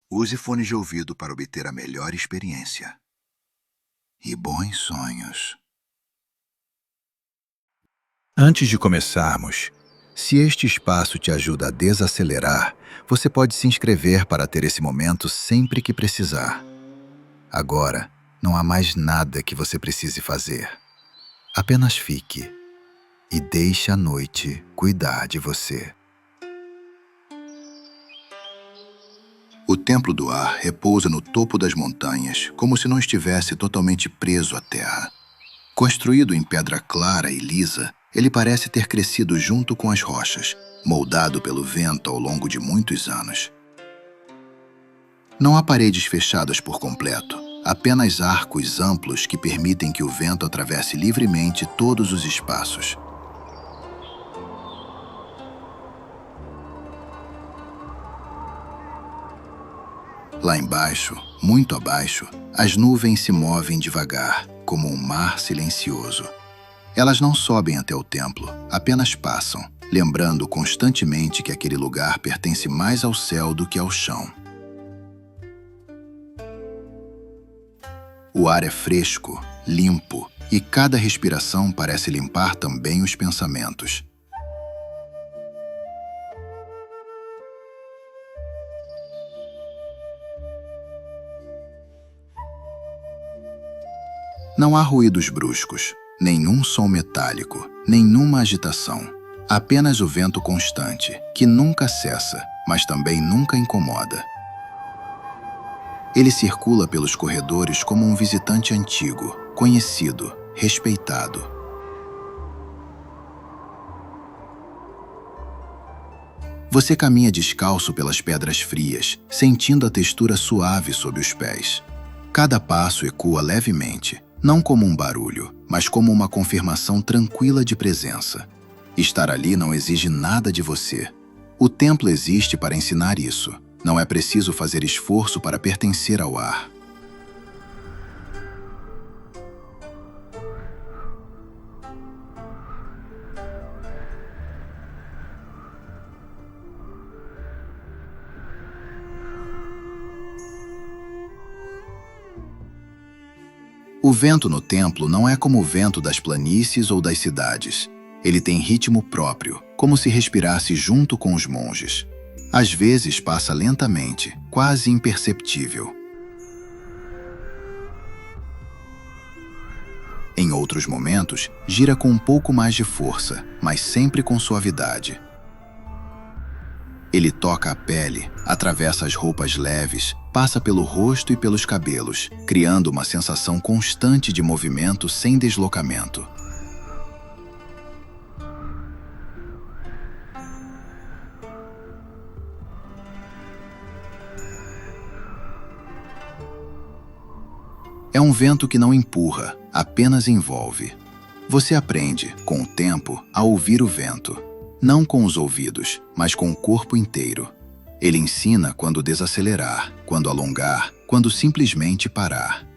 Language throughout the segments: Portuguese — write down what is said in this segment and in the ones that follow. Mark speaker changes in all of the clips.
Speaker 1: Use fones de ouvido para obter a melhor experiência. E bons sonhos. Antes de começarmos, se este espaço te ajuda a desacelerar, você pode se inscrever para ter esse momento sempre que precisar. Agora, não há mais nada que você precise fazer. Apenas fique e deixe a noite cuidar de você. O Templo do Ar repousa no topo das montanhas, como se não estivesse totalmente preso à terra. Construído em pedra clara e lisa, ele parece ter crescido junto com as rochas, moldado pelo vento ao longo de muitos anos. Não há paredes fechadas por completo, apenas arcos amplos que permitem que o vento atravesse livremente todos os espaços. Lá embaixo, muito abaixo, as nuvens se movem devagar, como um mar silencioso. Elas não sobem até o templo, apenas passam, lembrando constantemente que aquele lugar pertence mais ao céu do que ao chão. O ar é fresco, limpo, e cada respiração parece limpar também os pensamentos. Não há ruídos bruscos, nenhum som metálico, nenhuma agitação. Apenas o vento constante, que nunca cessa, mas também nunca incomoda. Ele circula pelos corredores como um visitante antigo, conhecido, respeitado. Você caminha descalço pelas pedras frias, sentindo a textura suave sob os pés. Cada passo ecoa levemente, não como um barulho, mas como uma confirmação tranquila de presença. Estar ali não exige nada de você. O templo existe para ensinar isso. Não é preciso fazer esforço para pertencer ao ar. O vento no templo não é como o vento das planícies ou das cidades. Ele tem ritmo próprio, como se respirasse junto com os monges. Às vezes passa lentamente, quase imperceptível. Em outros momentos, gira com um pouco mais de força, mas sempre com suavidade. Ele toca a pele, atravessa as roupas leves, passa pelo rosto e pelos cabelos, criando uma sensação constante de movimento sem deslocamento. É um vento que não empurra, apenas envolve. Você aprende, com o tempo, a ouvir o vento. Não com os ouvidos, mas com o corpo inteiro. Ele ensina quando desacelerar, quando alongar, quando simplesmente parar.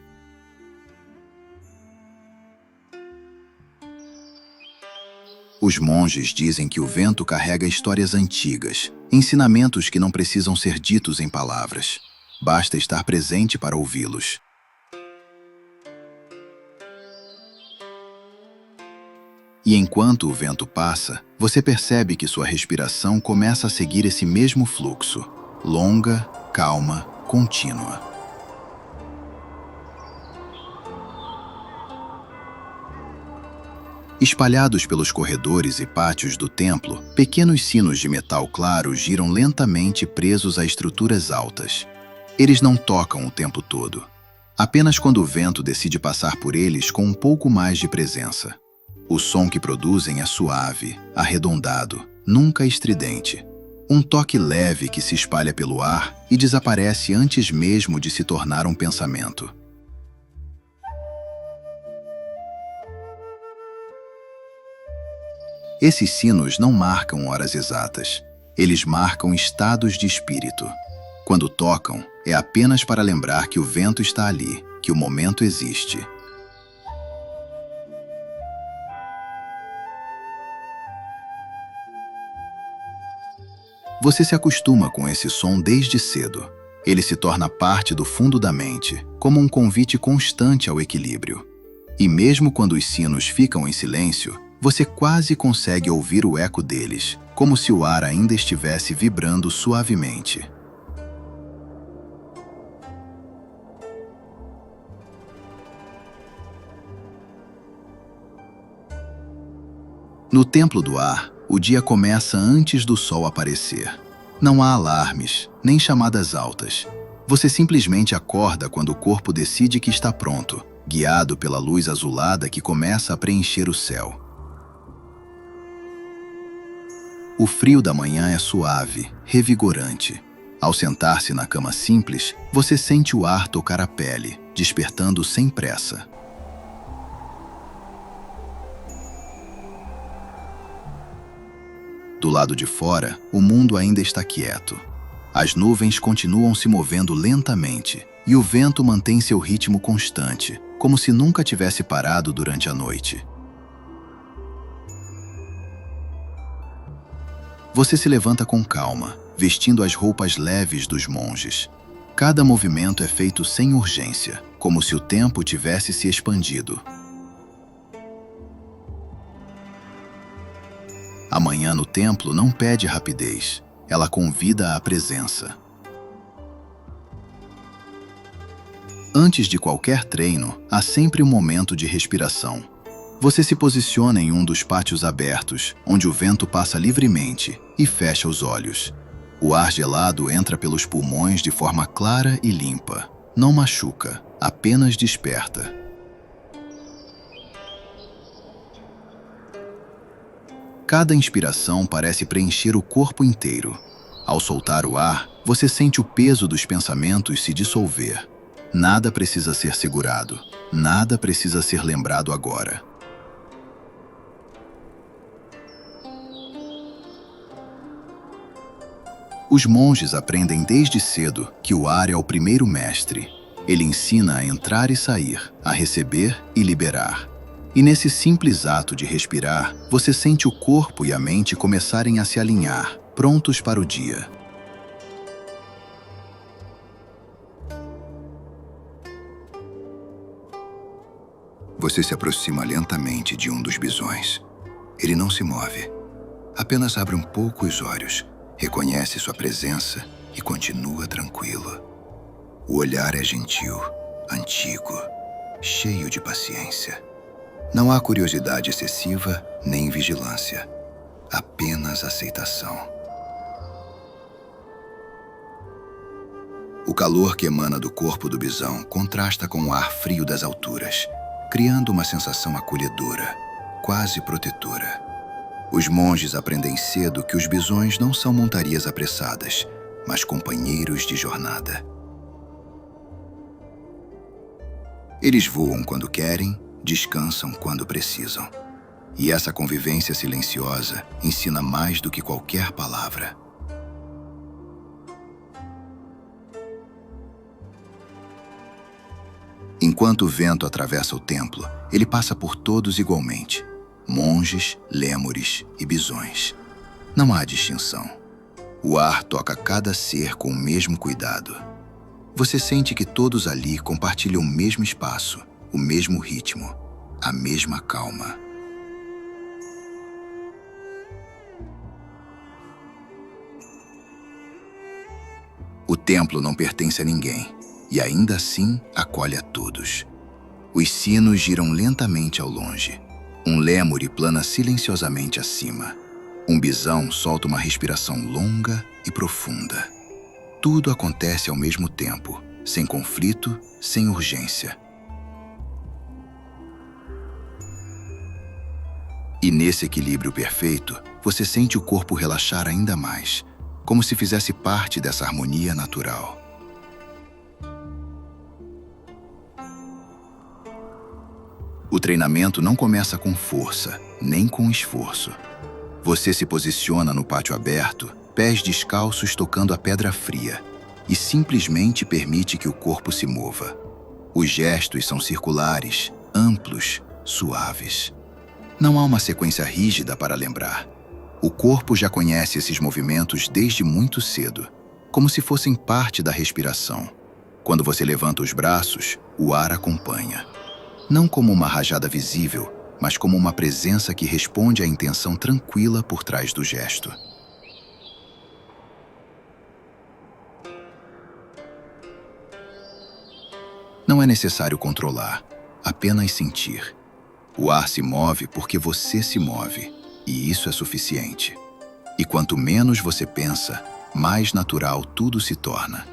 Speaker 1: Os monges dizem que o vento carrega histórias antigas, ensinamentos que não precisam ser ditos em palavras. Basta estar presente para ouvi-los. E enquanto o vento passa, você percebe que sua respiração começa a seguir esse mesmo fluxo, longa, calma, contínua. Espalhados pelos corredores e pátios do templo, pequenos sinos de metal claro giram lentamente presos a estruturas altas. Eles não tocam o tempo todo, apenas quando o vento decide passar por eles com um pouco mais de presença. O som que produzem é suave, arredondado, nunca estridente. Um toque leve que se espalha pelo ar e desaparece antes mesmo de se tornar um pensamento. Esses sinos não marcam horas exatas. Eles marcam estados de espírito. Quando tocam, é apenas para lembrar que o vento está ali, que o momento existe. Você se acostuma com esse som desde cedo. Ele se torna parte do fundo da mente, como um convite constante ao equilíbrio. E mesmo quando os sinos ficam em silêncio, você quase consegue ouvir o eco deles, como se o ar ainda estivesse vibrando suavemente. No Templo do Ar, o dia começa antes do sol aparecer. Não há alarmes, nem chamadas altas. Você simplesmente acorda quando o corpo decide que está pronto, guiado pela luz azulada que começa a preencher o céu. O frio da manhã é suave, revigorante. Ao sentar-se na cama simples, você sente o ar tocar a pele, despertando sem pressa. Do lado de fora, o mundo ainda está quieto. As nuvens continuam se movendo lentamente e o vento mantém seu ritmo constante, como se nunca tivesse parado durante a noite. Você se levanta com calma, vestindo as roupas leves dos monges. Cada movimento é feito sem urgência, como se o tempo tivesse se expandido. A manhã no templo não pede rapidez, ela convida à presença. Antes de qualquer treino, há sempre um momento de respiração. Você se posiciona em um dos pátios abertos, onde o vento passa livremente, e fecha os olhos. O ar gelado entra pelos pulmões de forma clara e limpa. Não machuca, apenas desperta. Cada inspiração parece preencher o corpo inteiro. Ao soltar o ar, você sente o peso dos pensamentos se dissolver. Nada precisa ser segurado, nada precisa ser lembrado agora. Os monges aprendem desde cedo que o ar é o primeiro mestre. Ele ensina a entrar e sair, a receber e liberar. E nesse simples ato de respirar, você sente o corpo e a mente começarem a se alinhar, prontos para o dia. Você se aproxima lentamente de um dos bisões. Ele não se move. Apenas abre um pouco os olhos, reconhece sua presença e continua tranquilo. O olhar é gentil, antigo, cheio de paciência. Não há curiosidade excessiva nem vigilância, apenas aceitação. O calor que emana do corpo do bisão contrasta com o ar frio das alturas, criando uma sensação acolhedora, quase protetora. Os monges aprendem cedo que os bisões não são montarias apressadas, mas companheiros de jornada. Eles voam quando querem, descansam quando precisam. E essa convivência silenciosa ensina mais do que qualquer palavra. Enquanto o vento atravessa o templo, ele passa por todos igualmente. Monges, lêmures e bisões. Não há distinção. O ar toca cada ser com o mesmo cuidado. Você sente que todos ali compartilham o mesmo espaço, o mesmo ritmo, a mesma calma. O templo não pertence a ninguém, e ainda assim acolhe a todos. Os sinos giram lentamente ao longe. Um lêmure plana silenciosamente acima. Um bisão solta uma respiração longa e profunda. Tudo acontece ao mesmo tempo, sem conflito, sem urgência. E nesse equilíbrio perfeito, você sente o corpo relaxar ainda mais, como se fizesse parte dessa harmonia natural. O treinamento não começa com força, nem com esforço. Você se posiciona no pátio aberto, pés descalços tocando a pedra fria, e simplesmente permite que o corpo se mova. Os gestos são circulares, amplos, suaves. Não há uma sequência rígida para lembrar. O corpo já conhece esses movimentos desde muito cedo. como se fossem parte da respiração. Quando você levanta os braços, o ar acompanha. Não como uma rajada visível, mas como uma presença que responde à intenção tranquila por trás do gesto. Não é necessário controlar, apenas sentir. O ar se move porque você se move, e isso é suficiente. E quanto menos você pensa, mais natural tudo se torna.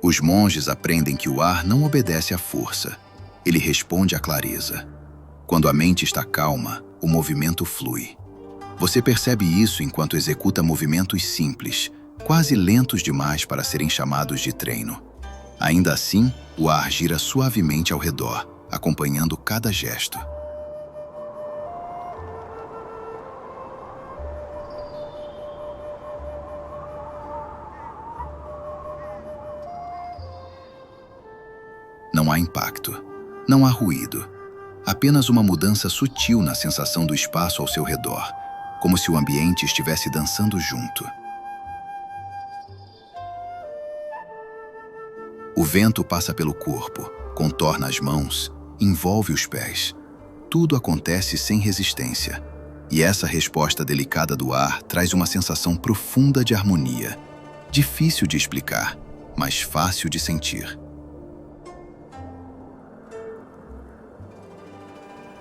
Speaker 1: Os monges aprendem que o ar não obedece à força, ele responde à clareza. Quando a mente está calma, o movimento flui. Você percebe isso enquanto executa movimentos simples, quase lentos demais para serem chamados de treino. Ainda assim, o ar gira suavemente ao redor, acompanhando cada gesto. Não há impacto, não há ruído, apenas uma mudança sutil na sensação do espaço ao seu redor, como se o ambiente estivesse dançando junto. O vento passa pelo corpo, contorna as mãos, envolve os pés. Tudo acontece sem resistência, e essa resposta delicada do ar traz uma sensação profunda de harmonia, difícil de explicar, mas fácil de sentir.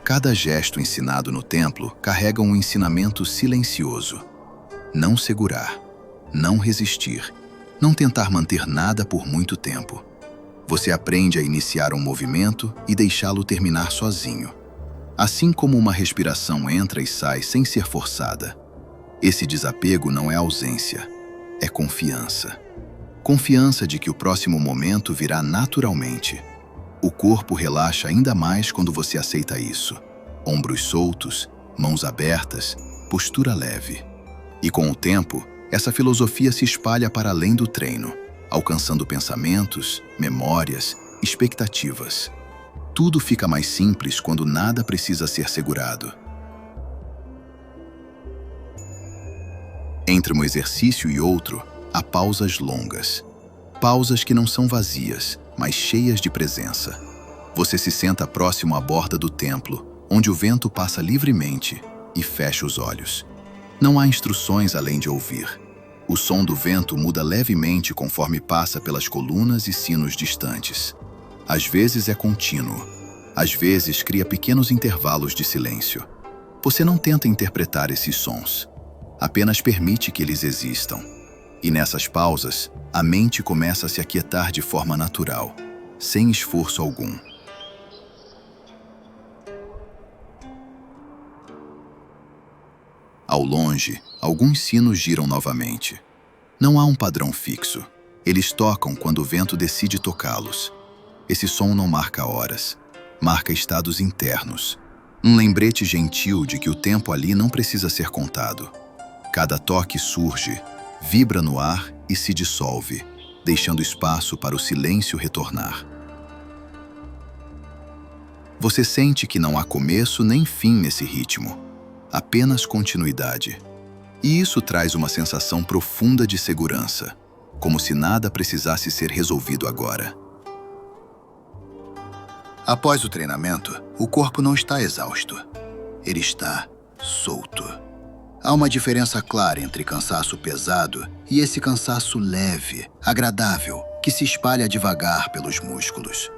Speaker 1: Cada gesto ensinado no templo carrega um ensinamento silencioso. Não segurar, não resistir, não tentar manter nada por muito tempo. Você aprende a iniciar um movimento e deixá-lo terminar sozinho. Assim como uma respiração entra e sai sem ser forçada. Esse desapego não é ausência, é confiança. Confiança de que o próximo momento virá naturalmente. O corpo relaxa ainda mais quando você aceita isso. Ombros soltos, mãos abertas, postura leve. E com o tempo, essa filosofia se espalha para além do treino, alcançando pensamentos, memórias, expectativas. Tudo fica mais simples quando nada precisa ser segurado. Entre um exercício e outro, há pausas longas. Pausas que não são vazias, mas cheias de presença. Você se senta próximo à borda do templo, onde o vento passa livremente, e fecha os olhos. Não há instruções além de ouvir. O som do vento muda levemente conforme passa pelas colunas e sinos distantes. Às vezes é contínuo, às vezes cria pequenos intervalos de silêncio. Você não tenta interpretar esses sons, apenas permite que eles existam. E nessas pausas, a mente começa a se aquietar de forma natural, sem esforço algum. Ao longe, alguns sinos giram novamente. Não há um padrão fixo. Eles tocam quando o vento decide tocá-los. Esse som não marca horas, marca estados internos. Um lembrete gentil de que o tempo ali não precisa ser contado. Cada toque surge, vibra no ar e se dissolve, deixando espaço para o silêncio retornar. Você sente que não há começo nem fim nesse ritmo, apenas continuidade. E isso traz uma sensação profunda de segurança, como se nada precisasse ser resolvido agora. Após o treinamento, o corpo não está exausto. Ele está solto. Há uma diferença clara entre cansaço pesado e esse cansaço leve, agradável, que se espalha devagar pelos músculos.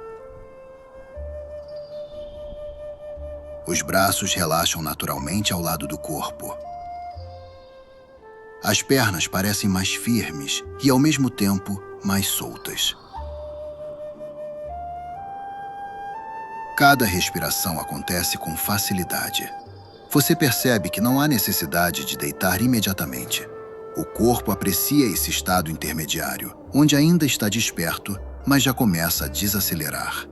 Speaker 1: Os braços relaxam naturalmente ao lado do corpo. As pernas parecem mais firmes e, ao mesmo tempo, mais soltas. Cada respiração acontece com facilidade. Você percebe que não há necessidade de deitar imediatamente. O corpo aprecia esse estado intermediário, onde ainda está desperto, mas já começa a desacelerar.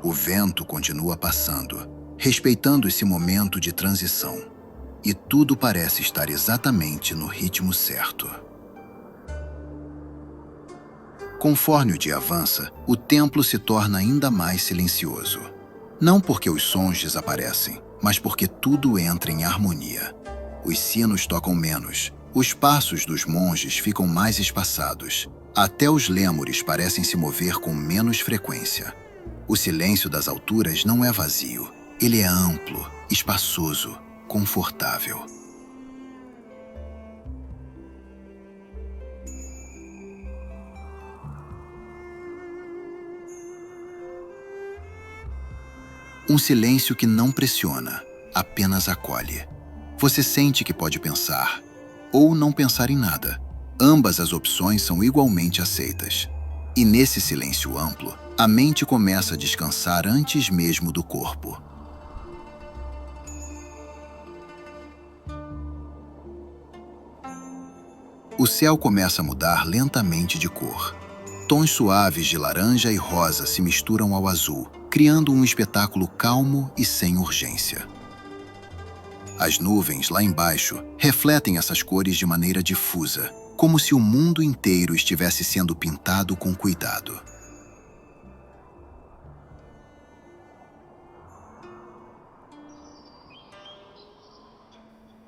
Speaker 1: O vento continua passando, respeitando esse momento de transição. E tudo parece estar exatamente no ritmo certo. Conforme o dia avança, o templo se torna ainda mais silencioso. Não porque os sons desaparecem, mas porque tudo entra em harmonia. Os sinos tocam menos, os passos dos monges ficam mais espaçados. Até os lêmures parecem se mover com menos frequência. O silêncio das alturas não é vazio. Ele é amplo, espaçoso, confortável. Um silêncio que não pressiona, apenas acolhe. Você sente que pode pensar, ou não pensar em nada. Ambas as opções são igualmente aceitas. E nesse silêncio amplo, a mente começa a descansar antes mesmo do corpo. O céu começa a mudar lentamente de cor. Tons suaves de laranja e rosa se misturam ao azul, criando um espetáculo calmo e sem urgência. As nuvens, lá embaixo, refletem essas cores de maneira difusa, como se o mundo inteiro estivesse sendo pintado com cuidado.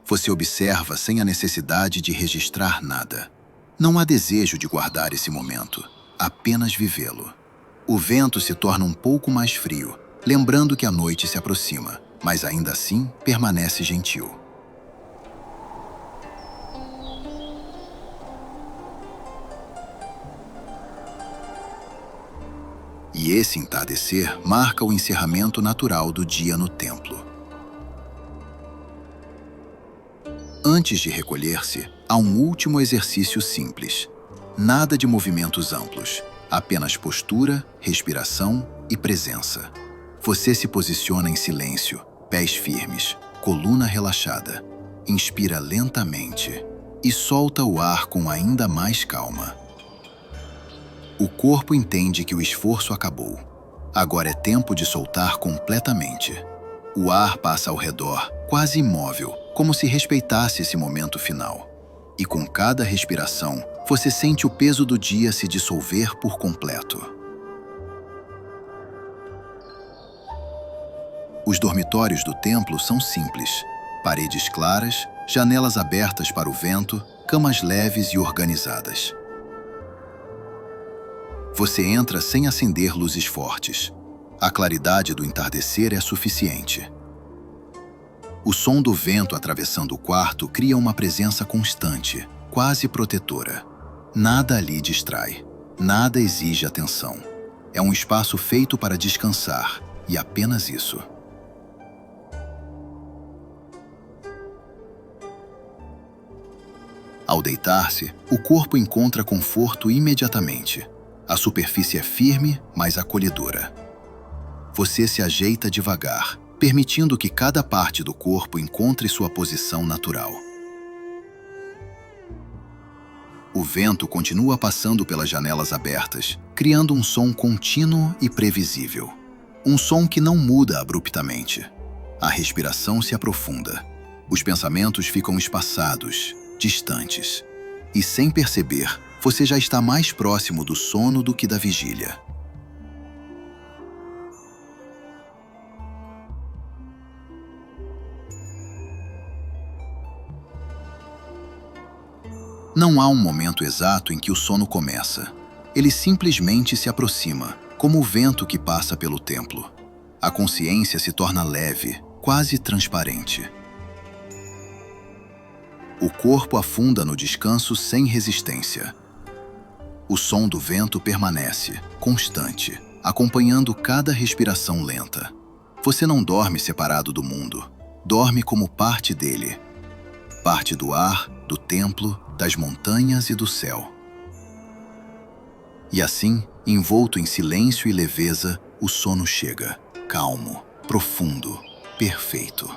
Speaker 1: Você observa sem a necessidade de registrar nada. Não há desejo de guardar esse momento, apenas vivê-lo. O vento se torna um pouco mais frio, lembrando que a noite se aproxima, mas ainda assim permanece gentil. E esse entardecer marca o encerramento natural do dia no templo. Antes de recolher-se, há um último exercício simples. Nada de movimentos amplos, apenas postura, respiração e presença. Você se posiciona em silêncio, pés firmes, coluna relaxada. Inspira lentamente e solta o ar com ainda mais calma. O corpo entende que o esforço acabou. Agora é tempo de soltar completamente. O ar passa ao redor, quase imóvel, como se respeitasse esse momento final. E com cada respiração, você sente o peso do dia se dissolver por completo. Os dormitórios do templo são simples. Paredes claras, janelas abertas para o vento, camas leves e organizadas. Você entra sem acender luzes fortes. A claridade do entardecer é suficiente. O som do vento atravessando o quarto cria uma presença constante, quase protetora. Nada ali distrai, nada exige atenção. É um espaço feito para descansar, e apenas isso. Ao deitar-se, o corpo encontra conforto imediatamente. A superfície é firme, mas acolhedora. Você se ajeita devagar, permitindo que cada parte do corpo encontre sua posição natural. O vento continua passando pelas janelas abertas, criando um som contínuo e previsível. Um som que não muda abruptamente. A respiração se aprofunda. Os pensamentos ficam espaçados, distantes. E sem perceber, você já está mais próximo do sono do que da vigília. Não há um momento exato em que o sono começa. Ele simplesmente se aproxima, como o vento que passa pelo templo. A consciência se torna leve, quase transparente. O corpo afunda no descanso sem resistência. O som do vento permanece, constante, acompanhando cada respiração lenta. Você não dorme separado do mundo, dorme como parte dele. Parte do ar, do templo, das montanhas e do céu. E assim, envolto em silêncio e leveza, o sono chega, calmo, profundo, perfeito.